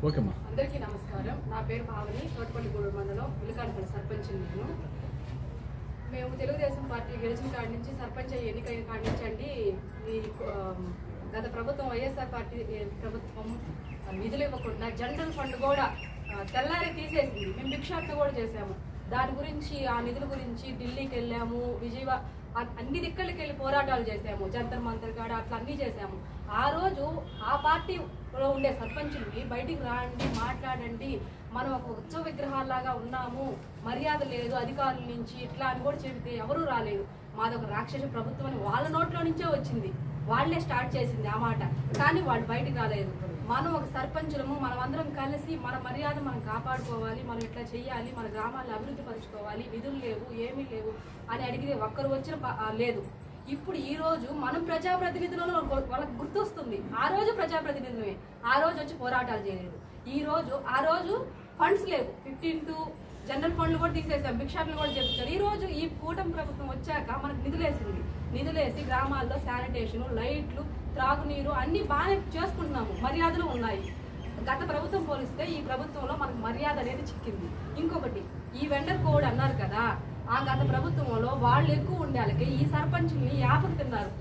అందరికీ నమస్కారం. నా పేరు భావని, తోటపల్లిగూడూరు మండలం ఉలికానపల్లి సర్పంచ్. మేము తెలుగుదేశం పార్టీ గెలిచిన కాడి నుంచి సర్పంచ్ ఎన్నికైన కాడి నుంచి అండి ఈ గత ప్రభుత్వం వైఎస్ఆర్ పార్టీ ప్రభుత్వం నిధులు ఇవ్వకుండా జనరల్ ఫండ్ కూడా తెల్లారి తీసేసింది. మేము భిక్షాటన కూడా చేశాము. దాని గురించి ఆ నిధుల గురించి ఢిల్లీకి వెళ్ళాము, విజయవాడ అన్ని దిక్కలకి వెళ్ళి పోరాటాలు చేశాము, జంతర్ మంతర్ కాడ అట్లా అన్నీ చేశాము. ఆ రోజు ఆ పార్టీలో ఉండే సర్పంచులకి బయటికి రాండి, మాట్లాడండి, మనం ఒక ఉత్సవ విగ్రహాల్లాగా ఉన్నాము, మర్యాద లేదు అధికారుల నుంచి ఇట్లా అని కూడా చెబితే ఎవరూ రాలేదు. మాదొక రాక్షస ప్రభుత్వం అని వాళ్ళ నోట్లో నుంచే వచ్చింది, వాళ్లే స్టార్ట్ చేసింది ఆ మాట. కానీ వాళ్ళు బయటికి రాలేదు. మనం ఒక సర్పంచులము, మనం అందరం కలిసి మన మర్యాద మనం కాపాడుకోవాలి, మనం ఇట్లా చెయ్యాలి, మన గ్రామాలను అభివృద్ధి పరచుకోవాలి, విధులు లేవు ఏమీ లేవు అని అడిగితే ఒక్కరు వచ్చిన లేదు. ఇప్పుడు ఈ రోజు మనం ప్రజాప్రతినిధులను వాళ్ళకి గుర్తొస్తుంది. ఆ రోజు ప్రజాప్రతినిధులమే, ఆ రోజు వచ్చి పోరాటాలు చేయలేదు. ఆ రోజు ఫండ్స్ లేవు, 15 జనరల్ ఫండ్లు కూడా తీసేసాం, భిక్షాటనలు కూడా చెప్తారు. ఈ రోజు ఈ కూటమి ప్రభుత్వం వచ్చాక మనకు నిధులేసింది. నిధులేసి గ్రామాల్లో శానిటేషన్, లైట్లు, త్రాగునీరు అన్ని బాగానే చేసుకుంటున్నాము, మర్యాదలు ఉన్నాయి. గత ప్రభుత్వం పోలిస్తే ఈ ప్రభుత్వంలో మనకు మర్యాద అనేది చిక్కింది. ఇంకొకటి, ఈ వెండర్ కోడ్ అన్నారు కదా, ఆ గత ప్రభుత్వంలో వాళ్ళు ఎక్కువ ఉండాలకి ఈ సర్పంచ్ని యాపకు తిన్నారు.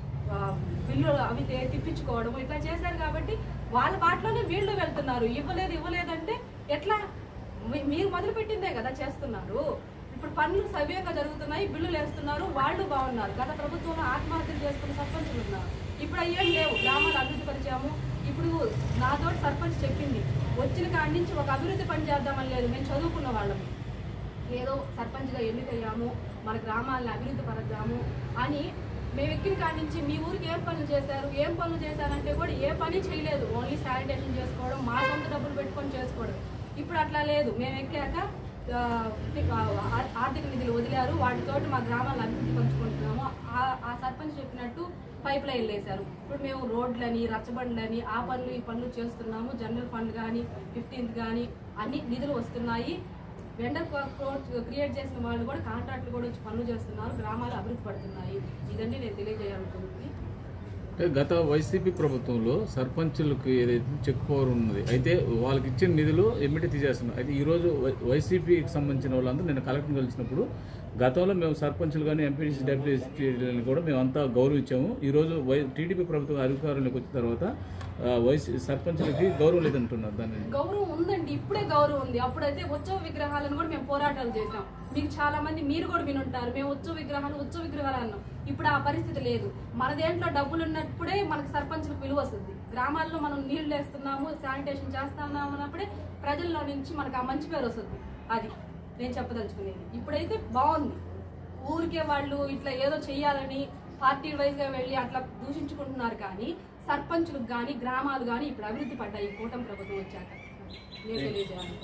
బిల్లులు అవి తిప్పించుకోవడం ఇట్లా చేశారు కాబట్టి వాళ్ళ బాటలోనే వీళ్ళు వెళ్తున్నారు. ఇవ్వలేదంటే ఎట్లా? మీరు మొదలు పెట్టిందే కదా చేస్తున్నారు. ఇప్పుడు పనులు సవ్యంగా జరుగుతున్నాయి, బిల్లులు వేస్తున్నారు, వాళ్ళు బాగున్నారు. గత ప్రభుత్వంలో ఆత్మహత్యలు చేసుకున్న సర్పంచులు ఉన్నారు. ఇప్పుడు అయ్యేం లేవు, గ్రామాలు అభివృద్ధి పరిచాము. ఇప్పుడు నాతోటి సర్పంచ్ చెప్పింది, వచ్చిన కాడి నుంచి ఒక అభివృద్ధి పని చేద్దామని లేదు. మేము చదువుకున్న వాళ్ళము, ఏదో సర్పంచ్గా ఎన్నికయ్యాము, మన గ్రామాలను అభివృద్ధి పరద్దాము అని మేము ఎక్కిన కాడి నుంచి మీ ఊరికి ఏం పనులు చేశారంటే కూడా ఏ పని చేయలేదు. ఓన్లీ శానిటేషన్ చేసుకోవడం, మా సొంత డబ్బులు పెట్టుకొని చేసుకోవడం. ఇప్పుడు అట్లా లేదు. మేము ఎక్కాక ఆర్థిక నిధులు వదిలారు, వాటితోటి మా గ్రామాలను అభివృద్ధి పంచుకుంటున్నాము. ఆ సర్పంచ్ చెప్పినట్టు పైప్ లైన్లు వేశారు. ఇప్పుడు మేము రోడ్లని, రచ్చబండ్లని, ఆ పనులు ఈ పనులు చేస్తున్నాము. జనరల్ ఫండ్ కానీ 15th కానీ అన్ని నిధులు వస్తున్నాయి. వెండర్ కోడ్ క్రియేట్ చేసిన వాళ్ళు కూడా కాంట్రాక్ట్లు కూడా వచ్చి పనులు చేస్తున్నారు, గ్రామాలు అభివృద్ధి పడుతున్నాయి. ఇదండి నేను తెలియజేయాలనుకుంటుంది. గత వైసీపీ ప్రభుత్వంలో సర్పంచులకు ఏదైతే చెక్ పవర్ ఉన్నది, అయితే వాళ్ళకి ఇచ్చిన నిధులు ఎమ్మిటి తీసేస్తున్నారు. అయితే ఈరోజు వైసీపీకి సంబంధించిన వాళ్ళందరూ నేను కలెక్టర్ కలిసినప్పుడు, గతంలో మేము సర్పంచులు కానీ ఎంపీటీసీ డెప్యూటీసీలను కూడా మేము అంతా గౌరవించాము. ఈరోజు టీడీపీ ప్రభుత్వం అధికారంలోకి వచ్చిన తర్వాత సర్పంచులకి గౌరవం లేదంటున్నారు. దాన్ని గౌరవం ఉందండి, ఇప్పుడే గౌరవం ఉంది. అప్పుడైతే ఉత్సవ విగ్రహాలను కూడా మేము పోరాటాలు చేసాం. మీకు చాలా మంది మీరు కూడా వినుంటారు, మేము ఉత్సవ విగ్రహాలు అన్నాం. ఇప్పుడు ఆ పరిస్థితి లేదు. మన దేంట్లో డబ్బులు ఉన్నప్పుడే మనకు సర్పంచులకు విలువ వస్తుంది. గ్రామాల్లో మనం నీళ్లు వేస్తున్నాము, శానిటేషన్ చేస్తున్నాము అన్నప్పుడే ప్రజల్లో నుంచి మనకు ఆ మంచి పేరు వస్తుంది. అది నేను చెప్పదలుచుకునేది. ఇప్పుడైతే బాగుంది. ఊరికే వాళ్ళు ఇట్లా ఏదో చెయ్యాలని పార్టీ వైజ్గా వెళ్ళి అట్లా దూషించుకుంటున్నారు. కానీ సర్పంచులకు కానీ గ్రామాలు కానీ ఇప్పుడు అభివృద్ధి పడ్డాయి ఈ కూటమి ప్రభుత్వం వచ్చాక. నేను తెలియజేయాలి.